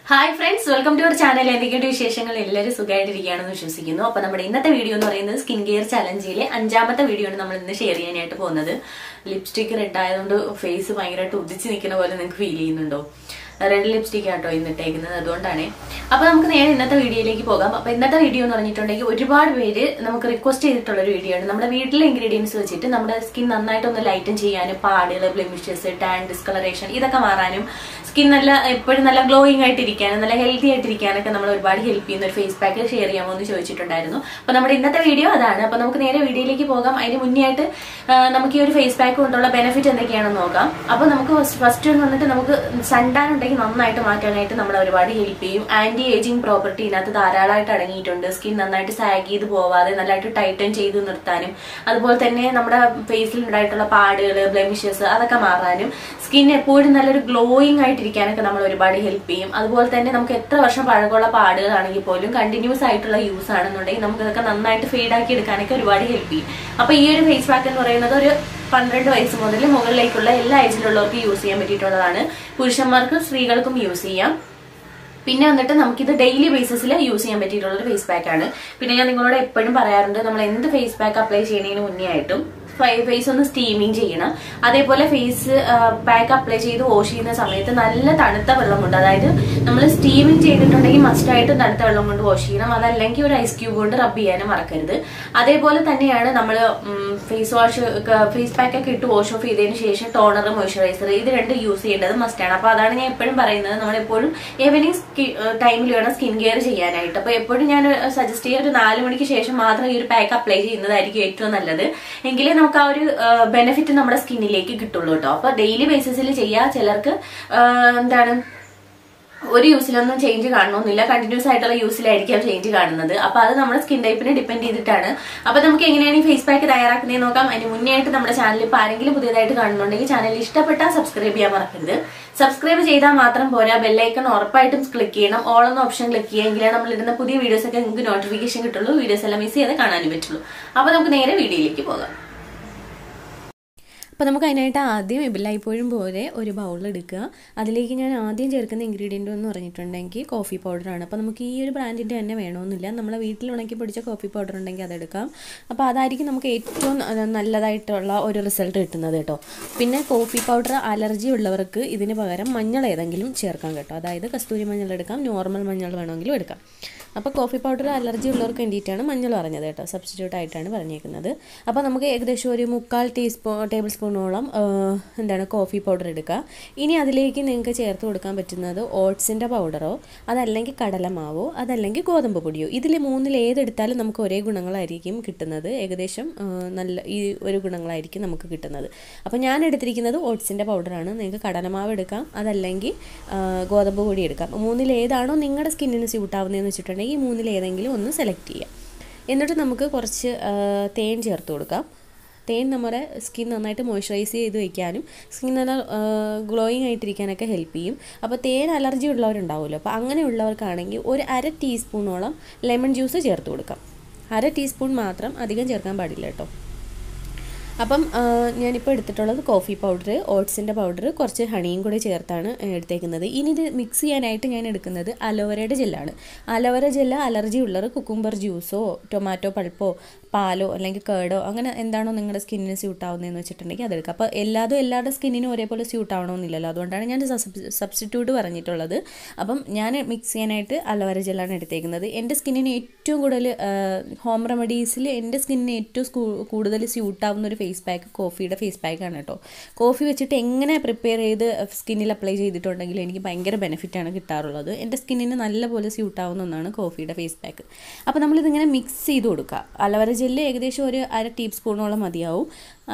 Hi friends, welcome to our channel. എന്തൊക്കെയുണ്ട് വിശേഷങ്ങൾ? എല്ലാവരും സുഖമായിട്ടിരിക്കുകയാണെന്ന് വിശ്വസിക്കുന്നു. അപ്പോൾ നമ്മുടെ ഇന്നത്തെ വീഡിയോ എന്ന് പറയുന്നത് സ്കിൻ കെയർ ചലഞ്ചിലെ അഞ്ചാമത്തെ വീഡിയോ ആണ് നമ്മൾ ഇന്ന് ഷെയർ ചെയ്യാനായിട്ട് പോകുന്നത്. ലിപ്സ്റ്റിക് റെഡ് ആയതുകൊണ്ട് ഫേസ് ഭയങ്കരമായിട്ട് ഉദിച്ച് നിൽക്കുന്ന പോലെ നിങ്ങൾക്ക് ഫീൽ ചെയ്യുന്നുണ്ടോ? റെഡ് ലിപ്സ്റ്റിക് ആട്ടോ ഇന്നിട്ടേക്കുന്നത്, അതുകൊണ്ടാണ്. അപ്പോൾ നമുക്ക് നേരെ ഇന്നത്തെ വീഡിയോയിലേക്ക് പോകാം. അപ്പോൾ ഇന്നത്തെ വീഡിയോ എന്ന് പറഞ്ഞിട്ടുണ്ടെങ്കിൽ ഒരുപാട് പേര് നമുക്ക് റിക്വസ്റ്റ് ചെയ്തിട്ടുള്ള ഒരു വീഡിയോ ആണ്. നമ്മുടെ വീട്ടിലെ ഇൻഗ്രീഡിയൻസ് വെച്ചിട്ട് നമ്മുടെ സ്കിൻ നന്നായിട്ടൊന്ന് ലൈറ്റൻ ചെയ്യാനും പാടുകൾ, ബ്ലെമിഷസ്, ടാൻ, ഡിസ്കളറേഷൻ ഇതൊക്കെ മാറാനും സ്കിൻ നല്ല എപ്പോഴും നല്ല ഗ്ലോയിങ് ആയിട്ടിരിക്കാനും നല്ല ഹെൽത്തി ആയിട്ടിരിക്കാനൊക്കെ നമ്മൾ ഒരുപാട് ഹെൽപ്പ് ചെയ്യുന്ന ഒരു ഫേസ് പാക്ക് ഷെയർ ചെയ്യാമോ എന്ന് ചോദിച്ചിട്ടുണ്ടായിരുന്നു. അപ്പോൾ നമ്മുടെ ഇന്നത്തെ വീഡിയോ അതാണ്. അപ്പോൾ നമുക്ക് നേരെ വീഡിയോയിലേക്ക് പോകാം. അതിന് മുന്നേ ആയിട്ട് നമുക്ക് ഈ ഒരു ഫേസ് പാക്ക് കൊണ്ടുള്ള ബെനിഫിറ്റ് എന്തൊക്കെയാണെന്ന് നോക്കാം. അപ്പോൾ നമുക്ക് ഫസ്റ്റ് വന്നിട്ട് നമുക്ക് സൺടാൻ ഉണ്ടെങ്കിൽ നന്നായിട്ട് മാറ്റാനായിട്ട് നമ്മളെ ഒരുപാട് ഹെൽപ്പ് ചെയ്യും. ആന്റി ഏജിങ് പ്രോപ്പർട്ടി ഇതിനകത്ത് ധാരാളമായിട്ട് അടങ്ങിയിട്ടുണ്ട്. സ്കിൻ നന്നായിട്ട് സാഗ് ചെയ്ത് പോവാതെ നല്ലതായിട്ട് ടൈറ്റൻ ചെയ്ത് നിർത്താനും അതുപോലെ തന്നെ നമ്മുടെ ഫേസിൽ ഉണ്ടായിട്ടുള്ള പാടുകൾ, ബ്ലെമിഷസ് അതൊക്കെ മാറാനും സ്കിൻ എപ്പോഴും നല്ലൊരു ഗ്ലോയിങ് ആയിട്ടിരിക്കാനൊക്കെ നമ്മൾ ഒരുപാട് ഹെൽപ്പ് ചെയ്യും. അതുപോലെ തന്നെ നമുക്ക് എത്ര വർഷം പഴക്കമുള്ള പാടുകളാണെങ്കിൽ പോലും കണ്ടിന്യൂസ് ആയിട്ടുള്ള യൂസ് ആണെന്നുണ്ടെങ്കിൽ നമുക്ക് ഇതൊക്കെ നന്നായിട്ട് ഫെയ്ഡ് ആക്കി എടുക്കാനൊക്കെ ഒരുപാട് ഹെൽപ്പ് ചെയ്യും. അപ്പൊ ഈ ഒരു ഫേസ് പാക്ക് എന്ന് പറയുന്നത് ഒരു 12 വയസ്സ് മുതൽ മുകളിലേക്കുള്ള എല്ലാ ഏജിലുള്ളവർക്ക് യൂസ് ചെയ്യാൻ പറ്റിയിട്ടുള്ളതാണ്. പുരുഷന്മാർക്കും സ്ത്രീകൾക്കും യൂസ് ചെയ്യാം. പിന്നെ വന്നിട്ട് നമുക്കിത് ഡെയിലി ബേസിസിൽ യൂസ് ചെയ്യാൻ പറ്റിയിട്ടുള്ള ഒരു ഫേസ് പാക്ക് ആണ്. പിന്നെ ഞാൻ നിങ്ങളോട് എപ്പോഴും പറയാറുണ്ട്, നമ്മൾ എന്ത് ഫേസ് പാക്ക് അപ്ലൈ ചെയ്യുന്നതിന് മുന്നേ ആയിട്ടും ഫേസ് ഒന്ന് സ്റ്റീമിങ് ചെയ്യണം. അതേപോലെ ഫേസ് പാക്ക് അപ്ലൈ ചെയ്ത് വാഷ് ചെയ്യുന്ന സമയത്ത് നല്ല തണുത്ത വെള്ളം കൊണ്ട്, അതായത് നമ്മൾ സ്റ്റീമിങ് ചെയ്തിട്ടുണ്ടെങ്കിൽ മസ്റ്റായിട്ട് തണുത്ത വെള്ളം കൊണ്ട് വാഷ് ചെയ്യണം. അതല്ലെങ്കിൽ ഒരു ഐസ് ക്യൂബ് കൊണ്ട് റബ്ബ് ചെയ്യാനും മറക്കരുത്. അതേപോലെ തന്നെയാണ് നമ്മൾ ഫേസ് പാക്ക് ഒക്കെ ഇട്ട് വാഷ് ഓഫ് ചെയ്തതിന് ശേഷം ടോണർ, മോയ്സ്ചറൈസർ ഇത് രണ്ടും യൂസ് ചെയ്യേണ്ടത് മസ്റ്റാണ്. അപ്പൊ അതാണ് ഞാൻ എപ്പോഴും പറയുന്നത്, നമ്മളെപ്പോഴും ഈവനിങ് ടൈമിൽ വേണം സ്കിൻ കെയർ ചെയ്യാനായിട്ട്. അപ്പൊ എപ്പോഴും ഞാൻ സജസ്റ്റ് ചെയ്യുക ഒരു 4 മണിക്ക് ശേഷം മാത്രം ഈ ഒരു പാക്ക് അപ്ലൈ ചെയ്യുന്നതായിരിക്കും ഏറ്റവും നല്ലത്. എങ്കിലേ നമുക്ക് ആ ഒരു ബെനിഫിറ്റ് നമ്മുടെ സ്കിന്നിലേക്ക് കിട്ടുള്ളൂ കേട്ടോ. അപ്പൊ ഡെയിലി ബേസിസിൽ ചെയ്യാ. ചിലർക്ക് ഒരു യൂസിലൊന്നും ചേഞ്ച് കാണണമെന്നില്ല, കണ്ടിന്യൂസ് ആയിട്ടുള്ള യൂസിലായിരിക്കാം ചേഞ്ച് കാണുന്നത്. അപ്പൊ അത് നമ്മുടെ സ്കിൻ ടൈപ്പിനെ ഡിപ്പെൻഡ് ചെയ്തിട്ടാണ്. അപ്പൊ നമുക്ക് എങ്ങനെയാണ് ഈ ഫേസ് പാക്ക് തയ്യാറാക്കുന്നത് നോക്കാം. അതിന് മുന്നേ ആയിട്ട് നമ്മുടെ ചാനൽ ഇപ്പൊ ആരെങ്കിലും പുതിയതായിട്ട് കാണുന്നുണ്ടെങ്കിൽ ചാനൽ ഇഷ്ടപ്പെട്ടാൽ സബ്സ്ക്രൈബ് ചെയ്യാൻ മറക്കരുത്. സബ്സ്ക്രൈബ് ചെയ്താൽ മാത്രം പോരാ, ബെല്ലൈക്കൺ ഉറപ്പായിട്ടും ക്ലിക്ക് ചെയ്യണം. ഓൾ എന്ന ഓപ്ഷൻ ക്ലിക്ക് ചെയ്യുമെങ്കിലാണ് നമ്മൾ ഇടുന്ന പുതിയ വീഡിയോസ് ഒക്കെ നിങ്ങൾക്ക് നോട്ടിഫിക്കേഷൻ കിട്ടുള്ളൂ. വീഡിയോസ് എല്ലാം മിസ് ചെയ്ത് കാണാനും പറ്റുള്ളൂ. അപ്പൊ നമുക്ക് നേരെ വീഡിയോയിലേക്ക് പോകാം. അപ്പോൾ നമുക്ക് അതിനായിട്ട് ആദ്യം എബിലായിപ്പോഴും പോലെ ഒരു ബൗൾ എടുക്കുക. അതിലേക്ക് ഞാൻ ആദ്യം ചേർക്കുന്ന ഇൻഗ്രീഡിയൻ്റ് എന്ന് പറഞ്ഞിട്ടുണ്ടെങ്കിൽ കോഫി പൗഡറാണ്. അപ്പോൾ നമുക്ക് ഈ ഒരു ബ്രാൻഡിൻ്റെ തന്നെ വേണമെന്നില്ല, നമ്മളെ വീട്ടിൽ ഉണക്കി പൊടിച്ച കോഫി പൗഡർ ഉണ്ടെങ്കിൽ അതെടുക്കാം. അപ്പോൾ അതായിരിക്കും നമുക്ക് ഏറ്റവും നല്ലതായിട്ടുള്ള ഒരു റിസൾട്ട് കിട്ടുന്നത് കേട്ടോ. പിന്നെ കോഫി പൗഡർ അലർജി ഉള്ളവർക്ക് ഇതിന് പകരം മഞ്ഞൾ ഏതെങ്കിലും ചേർക്കാം കേട്ടോ. അതായത് കസ്തൂരി മഞ്ഞൾ എടുക്കാം, നോർമൽ മഞ്ഞൾ വേണമെങ്കിലും എടുക്കാം. അപ്പോൾ കോഫി പൗഡർ അലർജി ഉള്ളവർക്ക് വേണ്ടിയിട്ടാണ് മഞ്ഞൾ പറഞ്ഞത് കേട്ടോ, സബ്സ്റ്റിറ്റ്യൂട്ട് ആയിട്ടാണ് പറഞ്ഞേക്കുന്നത്. അപ്പോൾ നമുക്ക് ഏകദേശം ഒരു 3/4 ടേബിൾ സ്പൂണോളം കോഫി പൗഡർ എടുക്കുക. ഇനി അതിലേക്ക് നിങ്ങൾക്ക് ചേർത്ത് കൊടുക്കാൻ പറ്റുന്നത് ഓട്സിൻ്റെ പൗഡറോ അതല്ലെങ്കിൽ കടലമാവോ അതല്ലെങ്കിൽ ഗോതമ്പ് പൊടിയോ, ഇതിൽ മൂന്നിൽ ഏതെടുത്താലും നമുക്ക് ഒരേ ഗുണങ്ങളായിരിക്കും കിട്ടുന്നത്. ഏകദേശം നല്ല ഈ ഒരു ഗുണങ്ങളായിരിക്കും നമുക്ക് കിട്ടുന്നത്. അപ്പോൾ ഞാൻ എടുത്തിരിക്കുന്നത് ഓട്സിൻ്റെ പൗഡറാണ്. നിങ്ങൾക്ക് കടലമാവ് എടുക്കാം, അതല്ലെങ്കിൽ ഗോതമ്പ് പൊടി എടുക്കാം. മൂന്നിൽ ഏതാണോ നിങ്ങളുടെ സ്കിന്നിന് സ്യൂട്ടാവുന്നതെന്ന് വെച്ചിട്ടുണ്ടെങ്കിൽ ഈ മൂന്നിൽ ഏതെങ്കിലും ഒന്ന് സെലക്ട് ചെയ്യാം. എന്നിട്ട് നമുക്ക് കുറച്ച് തേൻ ചേർത്ത് കൊടുക്കാം. തേൻ നമ്മുടെ സ്കിൻ നന്നായിട്ട് മോയ്സ്ചറൈസ് ചെയ്ത് വയ്ക്കാനും സ്കിൻ നല്ല ഗ്ലോയിങ് ആയിട്ടിരിക്കാനൊക്കെ ഹെൽപ്പ് ചെയ്യും. അപ്പോൾ തേൻ അലർജി ഉള്ളവരുണ്ടാവുമല്ലോ, അപ്പോൾ അങ്ങനെയുള്ളവർക്കാണെങ്കിൽ ഒരു 1/2 ടീസ്പൂണോളം ലെമൺ ജ്യൂസ് ചേർത്ത് കൊടുക്കാം. 1/2 ടീസ്പൂൺ മാത്രം, അധികം ചേർക്കാൻ പാടില്ല കേട്ടോ. അപ്പം ഞാനിപ്പോൾ എടുത്തിട്ടുള്ളത് കോഫി പൗഡർ, ഓട്സിൻ്റെ പൗഡർ, കുറച്ച് ഹണിയും കൂടി ചേർത്താണ് എടുത്തേക്കുന്നത്. ഇനി ഇത് മിക്സ് ചെയ്യാനായിട്ട് ഞാൻ എടുക്കുന്നത് അലോവേരയുടെ ജെല്ലാണ്. അലോവേര ജെല്ല് അലർജി ഉള്ളവർ കുക്കുംബർ ജ്യൂസോ ടൊമാറ്റോ പൾപ്പോ പാലോ അല്ലെങ്കിൽ കേടോ അങ്ങനെ എന്താണോ നിങ്ങളുടെ സ്കിന്നിന് സ്യൂട്ടാവുന്നതെന്ന് വെച്ചിട്ടുണ്ടെങ്കിൽ അതെടുക്കുക. അപ്പോൾ എല്ലാവരുടെ സ്കിന്നിനും ഒരേപോലെ സ്യൂട്ടാവണമെന്നില്ലല്ലോ, അതുകൊണ്ടാണ് ഞാൻ സബ്സ്റ്റിറ്റ്യൂട്ട് പറഞ്ഞിട്ടുള്ളത്. അപ്പം ഞാൻ മിക്സ് ചെയ്യാനായിട്ട് അലോവേര ജെല്ലാണ് എടുത്തേക്കുന്നത്. എൻ്റെ സ്കിന്നിന് ഏറ്റവും കൂടുതൽ ഹോം റെമഡീസിൽ എൻ്റെ സ്കിന്നിന് ഏറ്റവും കൂടുതൽ സ്യൂട്ടാവുന്ന ഒരു ഫേസ് പാക്ക് കോഫിയുടെ ഫേസ് പാക്കാണ് കേട്ടോ. കോഫി വെച്ചിട്ട് എങ്ങനെ പ്രിപ്പയർ ചെയ്ത് സ്കിന്നിൽ അപ്ലൈ ചെയ്തിട്ടുണ്ടെങ്കിൽ എനിക്ക് ഭയങ്കര ബെനിഫിറ്റാണ് കിട്ടാറുള്ളത്. എൻ്റെ സ്കിന്നിന് നല്ലപോലെ സ്യൂട്ടാവുന്ന ഒന്നാണ് കോഫിയുടെ ഫേസ് പാക്ക്. അപ്പോൾ നമ്മളിതിങ്ങനെ മിക്സ് ചെയ്ത് കൊടുക്കുക. അലോവേര ജെല്ല് ഏകദേശം ഒരു 1/2 ടീസ്പൂണോളം മതിയാവും.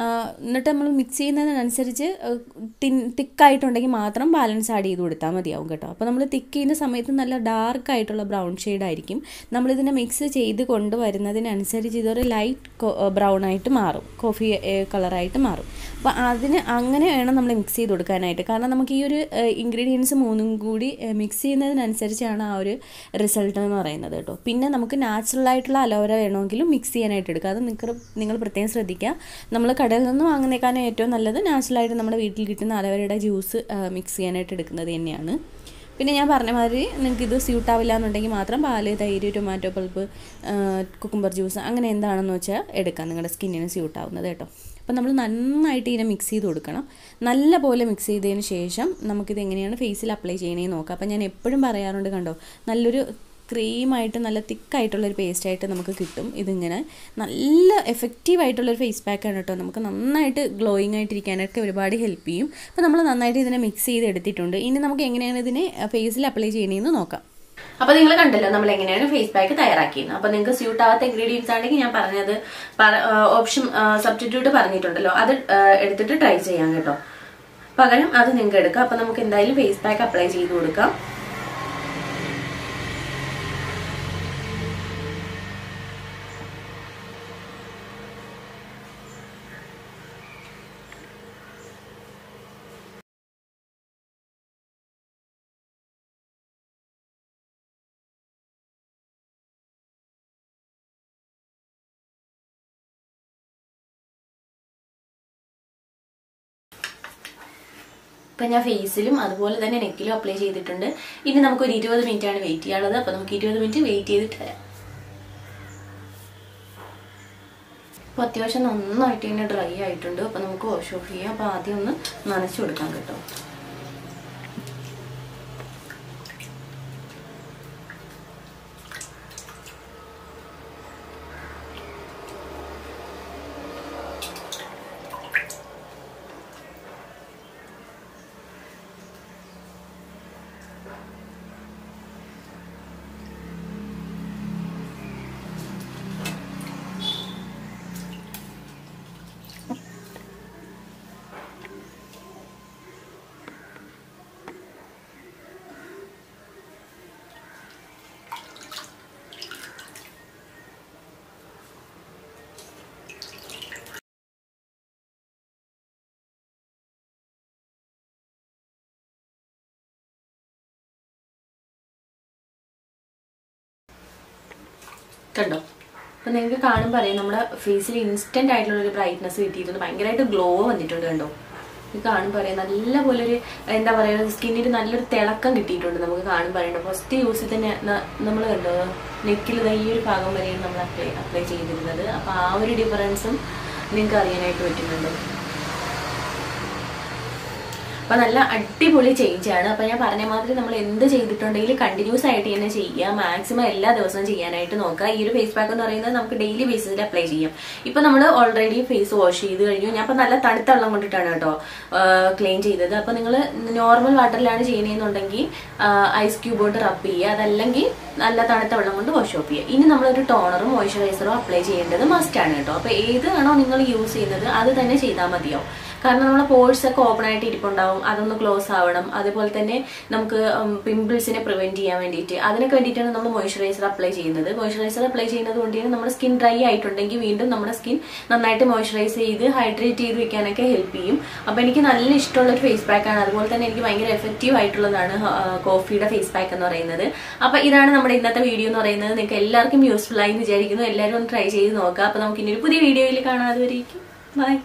എന്നിട്ട് നമ്മൾ മിക്സ് ചെയ്യുന്നതിനനുസരിച്ച് തിക്കായിട്ടുണ്ടെങ്കിൽ മാത്രം ബാലൻസ് ആഡ് ചെയ്ത് കൊടുത്താൽ മതിയാവും കേട്ടോ. അപ്പോൾ നമ്മൾ തിക്ക് ചെയ്യുന്ന സമയത്ത് നല്ല ഡാർക്കായിട്ടുള്ള ബ്രൗൺ ഷെയ്ഡായിരിക്കും. നമ്മളിതിനെ മിക്സ് ചെയ്ത് കൊണ്ടുവരുന്നതിനനുസരിച്ച് ഇതൊരു ലൈറ്റ് ബ്രൗൺ ആയിട്ട് മാറും, കോഫി കളറായിട്ട് മാറും. അപ്പോൾ അങ്ങനെ വേണം നമ്മൾ മിക്സ് ചെയ്ത് കൊടുക്കാനായിട്ട്. കാരണം നമുക്ക് ഈ ഒരു ഇൻഗ്രീഡിയൻസ് മൂന്നും കൂടി മിക്സ് ചെയ്യുന്നതിനനുസരിച്ചാണ് ആ ഒരു റിസൾട്ട് എന്ന് പറയുന്നത് കേട്ടോ. പിന്നെ നമുക്ക് നാച്ചുറലായിട്ടുള്ള അലോവേര വേണമെങ്കിലും മിക്സ് ചെയ്യാനായിട്ട് എടുക്കുക. അത് നിങ്ങൾ പ്രത്യേകം ശ്രദ്ധിക്കുക. നമ്മൾ കടയിൽ നിന്ന് വാങ്ങുന്നേക്കാളും ഏറ്റവും നല്ലത് നാച്ചുറലായിട്ട് നമ്മുടെ വീട്ടിൽ കിട്ടുന്ന അലോവേരയുടെ ജ്യൂസ് മിക്സ് ചെയ്യാനായിട്ട് എടുക്കുന്നത് തന്നെയാണ്. പിന്നെ ഞാൻ പറഞ്ഞ മാതിരി നിങ്ങൾക്ക് ഇത് സ്യൂട്ട് ആവില്ല എന്നുണ്ടെങ്കിൽ മാത്രം പാല്, തൈര്, ടൊമാറ്റോ പൾപ്പ്, കുക്കുംബർ ജ്യൂസ് അങ്ങനെ എന്താണെന്ന് വെച്ചാൽ എടുക്കാം, നിങ്ങളുടെ സ്കിന്നിന് സ്യൂട്ട് ആവുന്നത് കേട്ടോ. അപ്പോൾ നമ്മൾ നന്നായിട്ട് ഇതിനെ മിക്സ് ചെയ്ത് കൊടുക്കണം. നല്ല പോലെ മിക്സ് ചെയ്തതിന് ശേഷം നമുക്കിത് എങ്ങനെയാണ് ഫേസിൽ അപ്ലൈ ചെയ്യണമെന്ന് നോക്കാം. അപ്പോൾ ഞാൻ എപ്പോഴും പറയാറുണ്ട്, കണ്ടോ, നല്ലൊരു ക്രീമായിട്ട് നല്ല തിക്കായിട്ടുള്ളൊരു പേസ്റ്റായിട്ട് നമുക്ക് കിട്ടും. ഇതിങ്ങനെ നല്ല എഫക്റ്റീവായിട്ടുള്ളൊരു ഫേസ് പാക്കാണ് കേട്ടോ. നമുക്ക് നന്നായിട്ട് ഗ്ലോയിങ് ആയിട്ടിരിക്കാനൊക്കെ ഒരുപാട് ഹെൽപ്പ് ചെയ്യും. അപ്പോൾ നമ്മൾ നന്നായിട്ട് ഇതിനെ മിക്സ് ചെയ്ത് എടുത്തിട്ടുണ്ട്. ഇനി നമുക്ക് എങ്ങനെയാണ് ഇതിനെ ഫേസിൽ അപ്ലൈ ചെയ്യണമെന്ന് നോക്കാം. അപ്പോൾ നിങ്ങൾ കണ്ടല്ലോ നമ്മൾ എങ്ങനെയാണ് ഫേസ് പാക്ക് തയ്യാറാക്കിയത്. അപ്പോൾ നിങ്ങൾക്ക് സ്യൂട്ട് ആവാത്ത ഇൻഗ്രീഡിയൻസ് ആണെങ്കിൽ ഞാൻ പറഞ്ഞത് ഓപ്ഷൻ സബ്സ്റ്റിറ്റ്യൂട്ട് പറഞ്ഞിട്ടുണ്ടല്ലോ, അത് എടുത്തിട്ട് ട്രൈ ചെയ്യാം കേട്ടോ. പകരം അത് നിങ്ങൾക്ക് എടുക്കാം. അപ്പോൾ നമുക്ക് എന്തായാലും ഫേസ് പാക്ക് അപ്ലൈ ചെയ്ത് കൊടുക്കാം. ഇപ്പം ഞാൻ ഫേസിലും അതുപോലെ തന്നെ നെക്കിലും അപ്ലൈ ചെയ്തിട്ടുണ്ട്. ഇനി നമുക്കൊരു 20 മിനിറ്റാണ് വെയിറ്റ് ചെയ്യാനുള്ളത്. അപ്പോൾ നമുക്ക് 20 മിനിറ്റ് വെയിറ്റ് ചെയ്തിട്ട് വരാം. അപ്പോൾ അത്യാവശ്യം നന്നായിട്ട് തന്നെ ഡ്രൈ ആയിട്ടുണ്ട്. അപ്പോൾ നമുക്ക് വാഷ് ഓഫ് ചെയ്യാം. അപ്പോൾ ആദ്യം ഒന്ന് നനച്ചു കൊടുക്കാം കേട്ടോ. കണ്ടോ, അപ്പോൾ നിങ്ങൾക്ക് കാണുമ്പോൾ അറിയാം നമ്മുടെ ഫേസിൽ ഇൻസ്റ്റന്റ് ആയിട്ടുള്ളൊരു ബ്രൈറ്റ്നസ് കിട്ടിയിട്ടുണ്ട്. ഭയങ്കരമായിട്ട് ഗ്ലോ വന്നിട്ടുണ്ട്. കണ്ടോ, ഇത് കാണുമ്പോൾ അറിയാം നല്ലപോലെ ഒരു എന്താ പറയുക, സ്കിന്നിന് നല്ലൊരു തിളക്കം കിട്ടിയിട്ടുണ്ട്. നമുക്ക് കാണുമ്പോൾ അറിയണ്ട. ഫസ്റ്റ് യൂസിൽ തന്നെ നമ്മൾ കണ്ടോ നെക്കിൽ ഈ ഒരു ഭാഗം വരെയാണ് നമ്മൾ അപ്ലൈ ചെയ്തിരുന്നത്. അപ്പോൾ ആ ഒരു ഡിഫറൻസും നിങ്ങൾക്ക് അറിയാനായിട്ട് പറ്റുന്നുണ്ട്. അപ്പോൾ നല്ല അടിപൊളി ചേഞ്ച് ആണ്. അപ്പോൾ ഞാൻ പറഞ്ഞ മാതിരി നമ്മൾ എന്ത് ചെയ്തിട്ടുണ്ടെങ്കിൽ കണ്ടിന്യൂസ് ആയിട്ട് തന്നെ ചെയ്യുക. മാക്സിമം എല്ലാ ദിവസവും ചെയ്യാനായിട്ട് നോക്കുക. ഈ ഒരു ഫേസ് പാക്ക് എന്ന് പറയുന്നത് നമുക്ക് ഡെയിലി ബേസിസിൽ അപ്ലൈ ചെയ്യാം. ഇപ്പോൾ നമ്മൾ ഓൾറെഡി ഫേസ് വാഷ് ചെയ്ത് കഴിഞ്ഞു. ഞാൻ ഇപ്പോൾ നല്ല തണുത്ത വെള്ളം കൊണ്ടിട്ടാണ് കേട്ടോ ക്ലീൻ ചെയ്തത്. അപ്പോൾ നിങ്ങൾ നോർമൽ വാട്ടറിലാണ് ചെയ്യണമെന്നുണ്ടെങ്കിൽ ഐസ് ക്യൂബ് കൊണ്ട് റബ്ബ് ചെയ്യുക. അതല്ലെങ്കിൽ നല്ല തണുത്ത വെള്ളം കൊണ്ട് വാഷ് ഓഫ് ചെയ്യുക. ഇനി നമ്മളൊരു ടോണറും മോയ്സ്ചറൈസറും അപ്ലൈ ചെയ്യേണ്ടത് മസ്റ്റാണ് കേട്ടോ. അപ്പോൾ ഏതാണോ നിങ്ങൾ യൂസ് ചെയ്യുന്നത് അത് തന്നെ ചെയ്താൽ മതിയാവും. കാരണം നമ്മളെ പോഴ്സ് ഒക്കെ ഓപ്പൺ ആയിട്ട് ഇരിപ്പുണ്ടാവും, അതൊന്ന് ക്ലോസ് ആവണം. അതുപോലെ തന്നെ നമുക്ക് പിമ്പിൾസിനെ പ്രിവെന്റ് ചെയ്യാൻ വേണ്ടിയിട്ട് അതിനൊക്കെ വേണ്ടിയിട്ടാണ് നമ്മൾ മോയ്സ്ചറൈസർ അപ്ലൈ ചെയ്യുന്നത്. മോയ്സ്ചറൈസർ അപ്ലൈ ചെയ്യുന്നത് കൊണ്ട് തന്നെ നമ്മുടെ സ്കിൻ ഡ്രൈ ആയിട്ടുണ്ടെങ്കിൽ വീണ്ടും നമ്മുടെ സ്കിൻ നന്നായിട്ട് മോയ്സ്ചറൈസ് ചെയ്ത് ഹൈഡ്രേറ്റ് ചെയ്ത് വെക്കാനൊക്കെ ഹെൽപ്പ് ചെയ്യും. അപ്പോൾ എനിക്ക് നല്ല ഇഷ്ടമുള്ള ഒരു ഫേസ് പാക്കാണ്. അതുപോലെ തന്നെ എനിക്ക് ഭയങ്കര എഫക്റ്റീവ് ആയിട്ടുള്ളതാണ് കോഫിയുടെ ഫേസ് പാക്ക് എന്ന് പറയുന്നത്. അപ്പോൾ ഇതാണ് നമ്മുടെ ഇന്നത്തെ വീഡിയോ എന്ന് പറയുന്നത്. നിങ്ങൾക്ക് എല്ലാവർക്കും യൂസ്ഫുൾ ആയി എന്ന് വിചാരിക്കുന്നു. എല്ലാവരും ഒന്ന് ട്രൈ ചെയ്ത് നോക്കുക. അപ്പോൾ നമുക്ക് ഇനി ഒരു പുതിയ വീഡിയോയിൽ കാണാം. അതുവരേക്കും ബൈ.